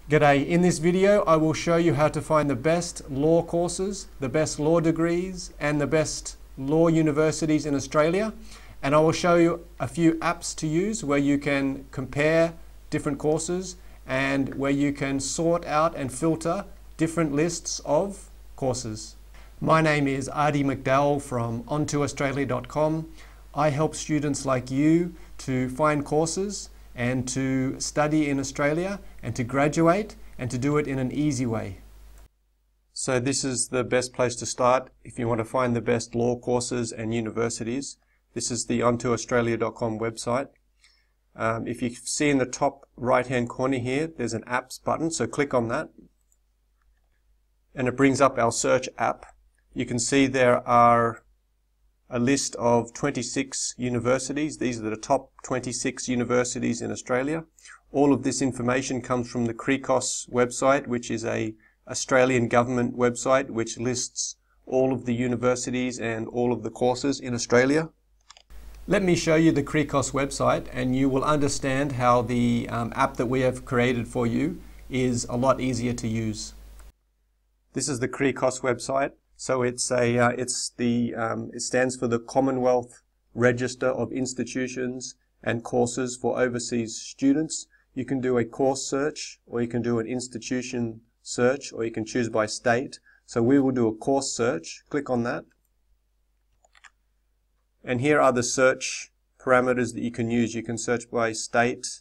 G'day, in this video I will show you how to find the best law courses, the best law degrees and the best law universities in Australia, and I will show you a few apps to use where you can compare different courses and where you can sort out and filter different lists of courses. My name is Ardy McDowell from ontoaustralia.com. I help students like you to find courses and to study in Australia and to graduate and to do it in an easy way. So this is the best place to start if you want to find the best law courses and universities. This is the ontoaustralia.com website. If you see in the top right hand corner here, there's an apps button, so click on that and it brings up our search app. You can see there are a list of 26 universities. These are the top 26 universities in Australia. All of this information comes from the CRECOS website, which is an Australian government website which lists all of the universities and all of the courses in Australia. Let me show you the CRECOS website and you will understand how the app that we have created for you is a lot easier to use. This is the CRECOS website. So it stands for the Commonwealth Register of Institutions and Courses for Overseas Students. You can do a course search, or you can do an institution search, or you can choose by state. So we will do a course search. Click on that. And here are the search parameters that you can use. You can search by state.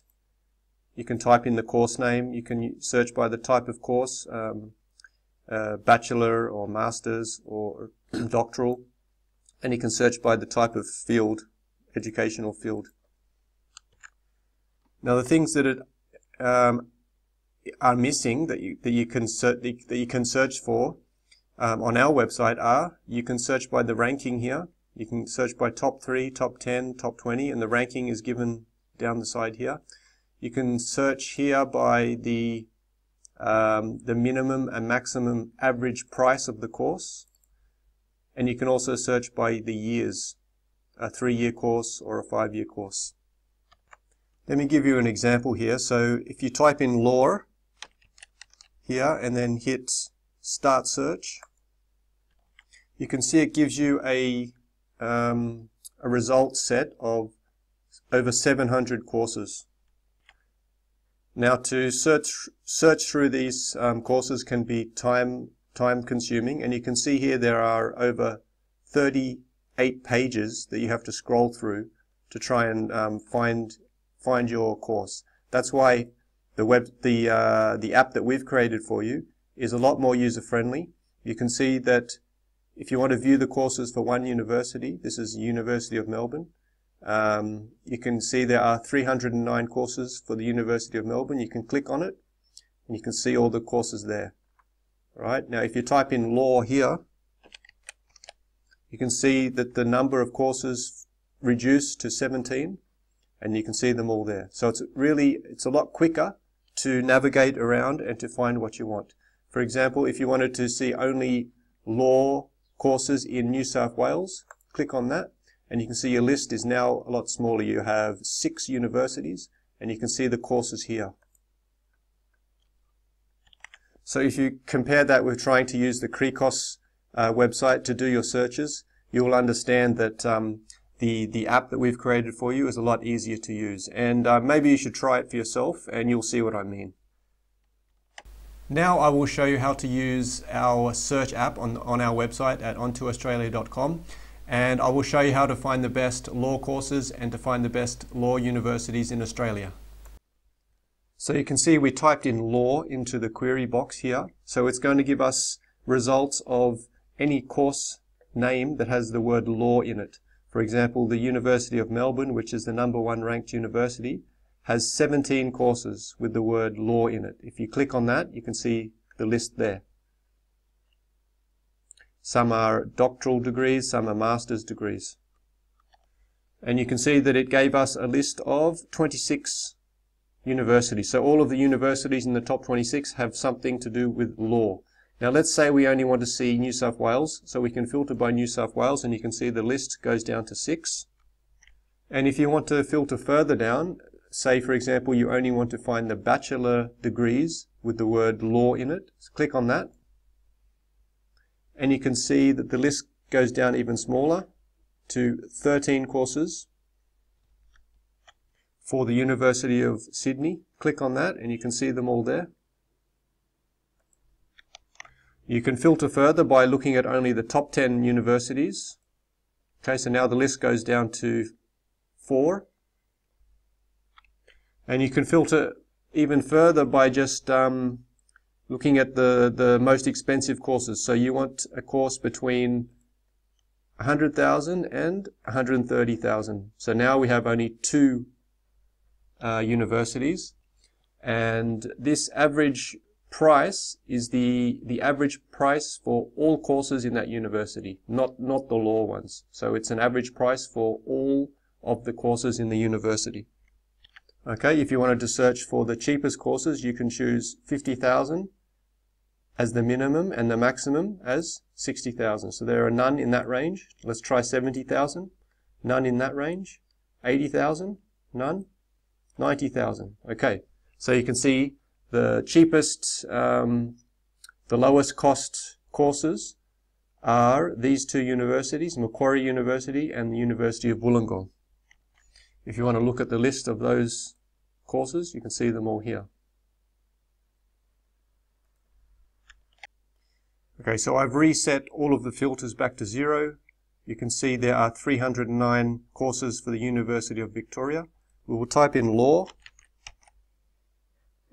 You can type in the course name. You can search by the type of course. Bachelor or Masters or Doctoral, and you can search by the type of field, educational field. Now the things that are missing that you can search for on our website are, you can search by the ranking here. You can search by top 3, top 10, top 20, and the ranking is given down the side here. You can search here by the minimum and maximum average price of the course, and you can also search by the years, a 3-year course or a 5-year course. Let me give you an example here. So if you type in law here and then hit start search, you can see it gives you a result set of over 700 courses. Now to search through these courses can be time consuming, and you can see here there are over 38 pages that you have to scroll through to try and find your course. That's why the app that we've created for you is a lot more user friendly. You can see that if you want to view the courses for one university, this is the University of Melbourne. You can see there are 309 courses for the University of Melbourne. You can click on it and you can see all the courses there. Right? Now if you type in law here, you can see that the number of courses reduced to 17 and you can see them all there. So it's a lot quicker to navigate around and to find what you want. For example, if you wanted to see only law courses in New South Wales, click on that. And you can see your list is now a lot smaller. You have 6 universities and you can see the courses here. So if you compare that with trying to use the CRECOS website to do your searches, you will understand that the app that we've created for you is a lot easier to use. And maybe you should try it for yourself and you'll see what I mean. Now I will show you how to use our search app on our website at ontoaustralia.com. And I will show you how to find the best law courses and to find the best law universities in Australia. So you can see we typed in law into the query box here. So it's going to give us results of any course name that has the word law in it. For example, the University of Melbourne, which is the #1 ranked university, has 17 courses with the word law in it. If you click on that, you can see the list there. Some are doctoral degrees, some are master's degrees. And you can see that it gave us a list of 26 universities. So all of the universities in the top 26 have something to do with law. Now let's say we only want to see New South Wales, so we can filter by New South Wales and you can see the list goes down to 6. And if you want to filter further down, say, for example, you only want to find the bachelor degrees with the word law in it. So click on that. And you can see that the list goes down even smaller to 13 courses for the University of Sydney. Click on that and you can see them all there. You can filter further by looking at only the top 10 universities. Okay, so now the list goes down to 4. And you can filter even further by just looking at the most expensive courses. So you want a course between 100,000 and 130,000. So now we have only 2 universities. And this average price is the average price for all courses in that university, not the law ones. So it's an average price for all of the courses in the university. Okay, if you wanted to search for the cheapest courses, you can choose 50,000 as the minimum and the maximum as 60,000. So there are none in that range. Let's try 70,000. None in that range. 80,000. None. 90,000. Okay, so you can see the cheapest, the lowest cost courses are these 2 universities, Macquarie University and the University of Wollongong. If you want to look at the list of those courses, you can see them all here. Okay, so I've reset all of the filters back to 0. You can see there are 309 courses for the University of Victoria. We will type in law,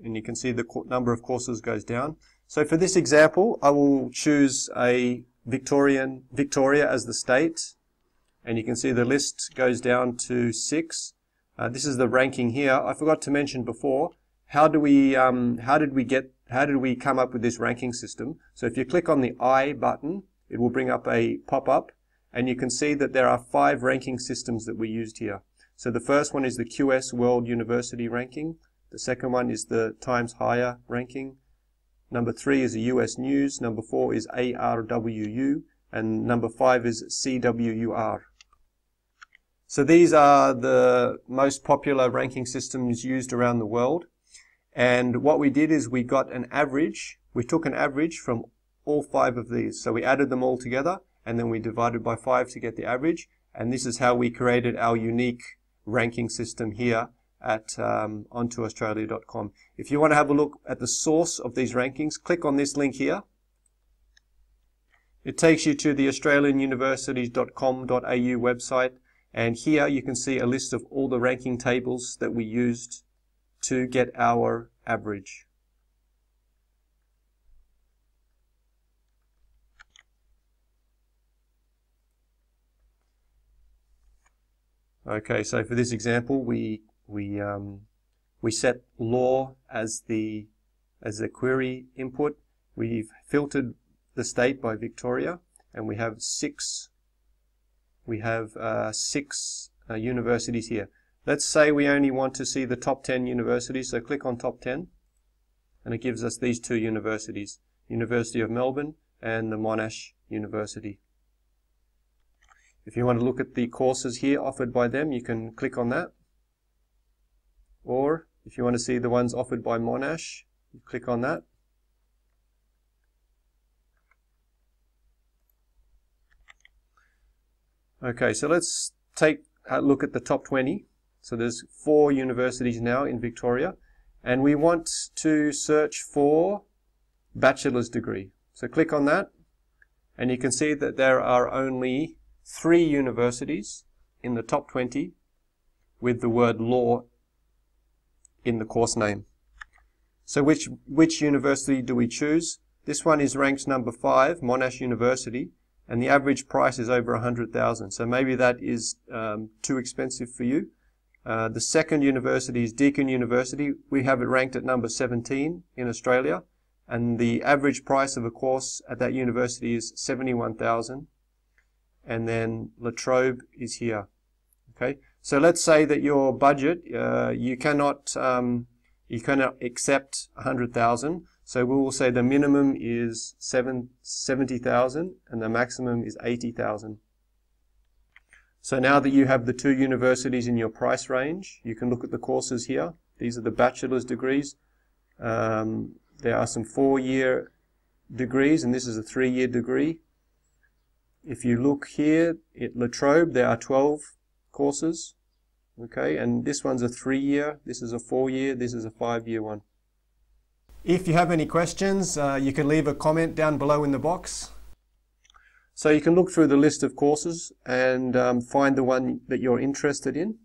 and you can see the number of courses goes down. So for this example, I will choose a Victoria as the state, and you can see the list goes down to 6. This is the ranking here. I forgot to mention before, how did we come up with this ranking system? So if you click on the I button, it will bring up a pop-up, and you can see that there are 5 ranking systems that we used here. So the first one is the QS World University Ranking. The second one is the Times Higher ranking. Number 3 is the US News. Number 4 is ARWU. And number 5 is CWUR. So these are the most popular ranking systems used around the world. And what we did is we got an average. We took an average from all 5 of these. So we added them all together and then we divided by 5 to get the average. And this is how we created our unique ranking system here at ontoaustralia.com. If you want to have a look at the source of these rankings, click on this link here. It takes you to the australianuniversities.com.au website, and here you can see a list of all the ranking tables that we used to get our average. Okay, so for this example, we set law as the query input. We've filtered the state by Victoria, and we have 6 universities here. Let's say we only want to see the top 10 universities, so click on top 10, and it gives us these 2 universities, University of Melbourne and the Monash University. If you want to look at the courses here offered by them, you can click on that. Or if you want to see the ones offered by Monash, you click on that. Okay, so let's take a look at the top 20. So there's 4 universities now in Victoria, and we want to search for bachelor's degree. So click on that, and you can see that there are only 3 universities in the top 20 with the word law in the course name. So which university do we choose? This one is ranked number 5, Monash University, and the average price is over 100,000. So maybe that is too expensive for you. The second university is Deakin University. We have it ranked at number 17 in Australia, and the average price of a course at that university is 71,000. And then La Trobe is here. Okay, so let's say that your budget you cannot accept 100,000. So we will say the minimum is 70,000 and the maximum is 80,000. So now that you have the two universities in your price range, you can look at the courses here. These are the bachelor's degrees. There are some 4-year degrees, and this is a 3-year degree. If you look here at La Trobe, there are 12 courses. Okay, and this one's a 3-year, this is a 4-year, this is a 5-year one. If you have any questions, you can leave a comment down below in the box. So you can look through the list of courses and find the one that you're interested in.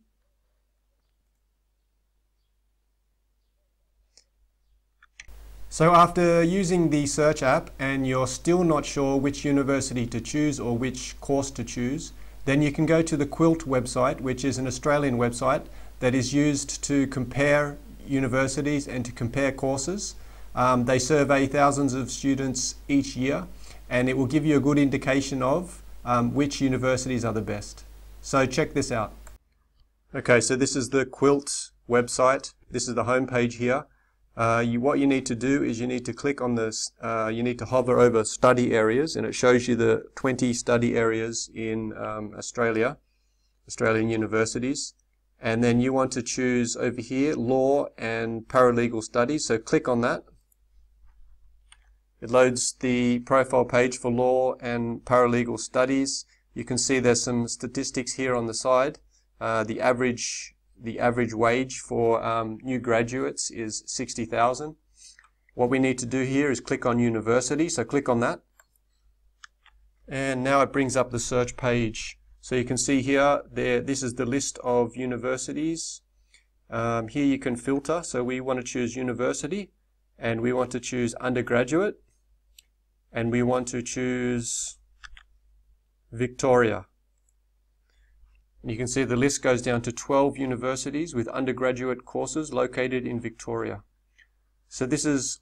So after using the search app and you're still not sure which university to choose or which course to choose, then you can go to the Quilt website, which is an Australian website that is used to compare universities and to compare courses. They survey thousands of students each year, and it will give you a good indication of which universities are the best. So check this out. Okay, so this is the Quilt website. This is the home page here. What you need to do is you need to click on this, you need to hover over study areas, and it shows you the 20 study areas in Australian universities. And then you want to choose over here law and paralegal studies, so click on that. It loads the profile page for law and paralegal studies. You can see there's some statistics here on the side. The average wage for new graduates is $60,000. What we need to do here is click on university, so click on that. And now it brings up the search page. So you can see here, this is the list of universities. Here you can filter, so we want to choose university, and we want to choose undergraduate, and we want to choose Victoria. You can see the list goes down to 12 universities with undergraduate courses located in Victoria. So this is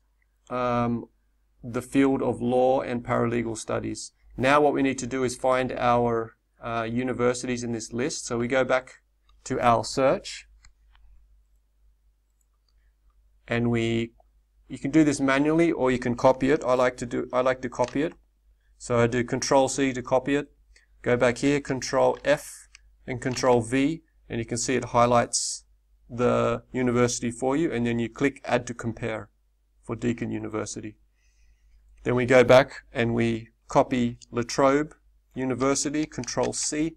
the field of law and paralegal studies. Now what we need to do is find our universities in this list. So we go back to our search, and you can do this manually or you can copy it. I like to copy it. So I do Control C to copy it. Go back here, Control F and Control V, and you can see it highlights the university for you, and then you click Add to Compare for Deakin University. Then we go back and we copy La Trobe University, Control C,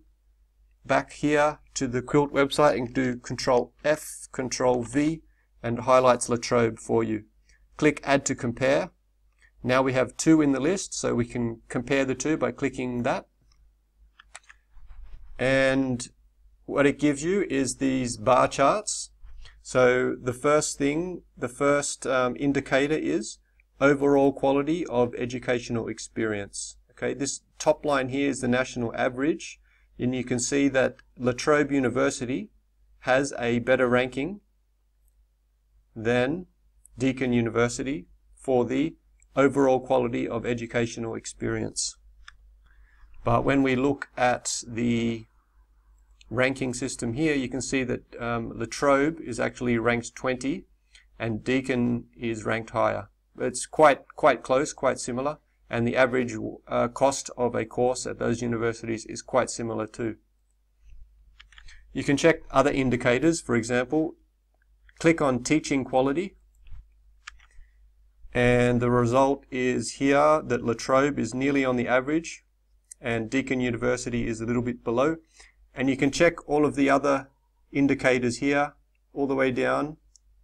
back here to the Quilt website and do Control F, Control V, and it highlights La Trobe for you. Click Add to Compare. Now we have 2 in the list, so we can compare the 2 by clicking that. And what it gives you is these bar charts. So the first indicator is overall quality of educational experience. Okay, this top line here is the national average, and you can see that La Trobe University has a better ranking than Deakin University for the overall quality of educational experience. But when we look at the ranking system here, you can see that La Trobe is actually ranked 20 and Deakin is ranked higher. It's quite close, quite similar, and the average cost of a course at those universities is quite similar too. You can check other indicators. For example, click on teaching quality, and the result is here that La Trobe is nearly on the average and Deakin University is a little bit below. And you can check all of the other indicators here all the way down.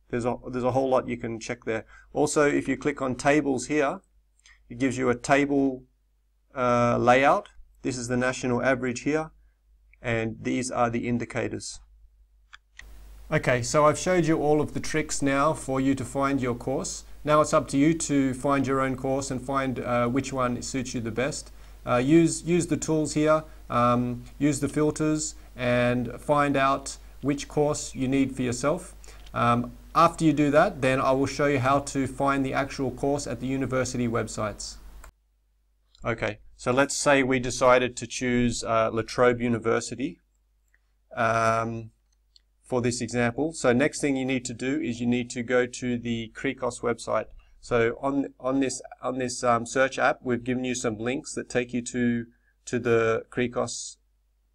There's a whole lot you can check there. Also, if you click on tables here, it gives you a table layout. This is the national average here, and these are the indicators. Okay, so I've showed you all of the tricks now for you to find your course. Now it's up to you to find your own course and find which one suits you the best. Use the tools here, use the filters, and find out which course you need for yourself. After you do that, then I will show you how to find the actual course at the university websites. Okay, so let's say we decided to choose La Trobe University for this example. So next thing you need to do is you need to go to the Cricos website. So on this search app, we've given you some links that take you to the Cricos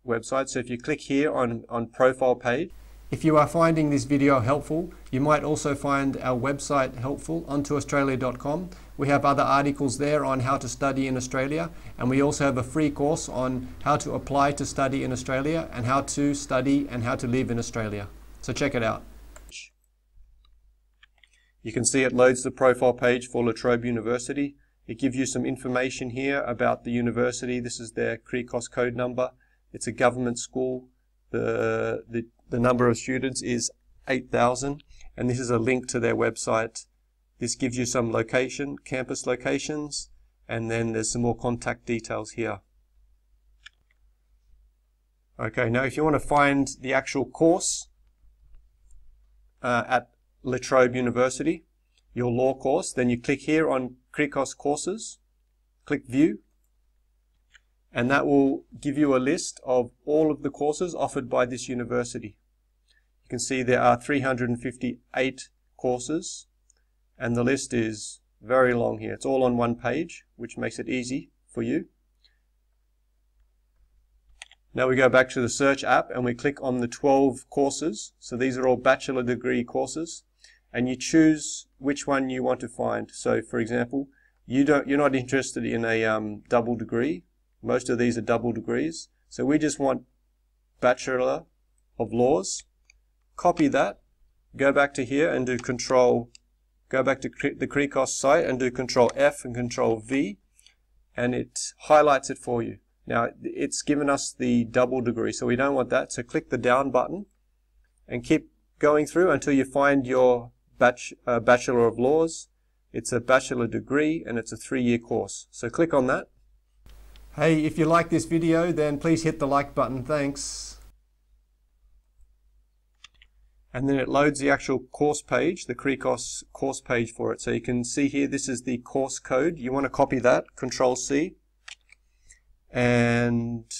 website. So if you click here on profile page, if you are finding this video helpful, you might also find our website helpful, ontoaustralia.com. We have other articles there on how to study in Australia, and we also have a free course on how to apply to study in Australia and how to study and how to live in Australia. So check it out. You can see it loads the profile page for La Trobe University. It gives you some information here about the university. This is their CRECOS code number. It's a government school. The number of students is 8,000, and this is a link to their website. This gives you some location, campus locations, and then there's some more contact details here. Okay, now if you want to find the actual course at La Trobe University, your law course, then you click here on CRECOS courses, click View, and that will give you a list of all of the courses offered by this university. You can see there are 358 courses, and the list is very long here. It's all on one page, which makes it easy for you. Now we go back to the search app and we click on the 12 courses. So these are all bachelor degree courses, and you choose which one you want to find. So for example, you're not interested in a double degree. Most of these are double degrees. So we just want Bachelor of Laws. Copy that, go back to here and do go back to the CRECOS site and do Control F and Control V, and it highlights it for you. Now it's given us the double degree, so we don't want that. So click the down button and keep going through until you find your Bachelor of Laws. It's a bachelor degree and it's a 3-year course. So click on that. Hey, if you like this video, then please hit the like button. Thanks. And then it loads the actual course page, the CRECOS course page for it. So you can see here, this is the course code. You want to copy that, Control C. And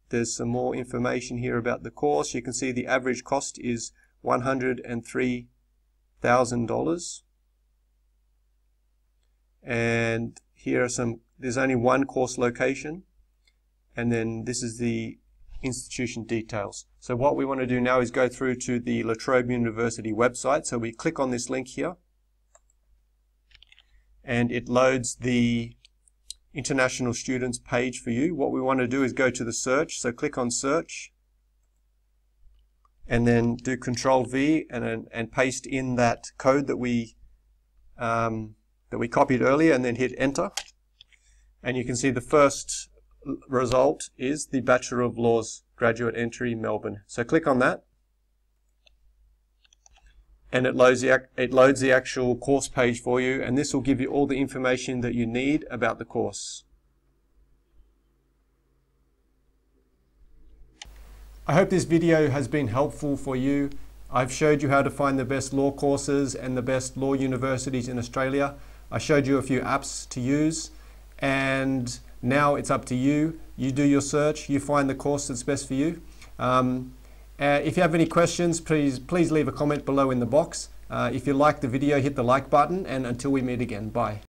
there's some more information here about the course. You can see the average cost is $103,000. And here are there's only one course location. And then this is the institution details. So what we want to do now is go through to the La Trobe University website. So we click on this link here, and it loads the international students page for you. What we want to do is go to the search. So click on search, and then do Control V and paste in that code that we copied earlier, and then hit enter. And you can see the first result is the Bachelor of Laws graduate entry, Melbourne. So click on that, and it loads the actual course page for you, and this will give you all the information that you need about the course. I hope this video has been helpful for you. I've showed you how to find the best law courses and the best law universities in Australia. I showed you a few apps to use, and now it's up to you. You do your search, you find the course that's best for you. If you have any questions, please leave a comment below in the box. If you like the video, hit the like button, and until we meet again, bye.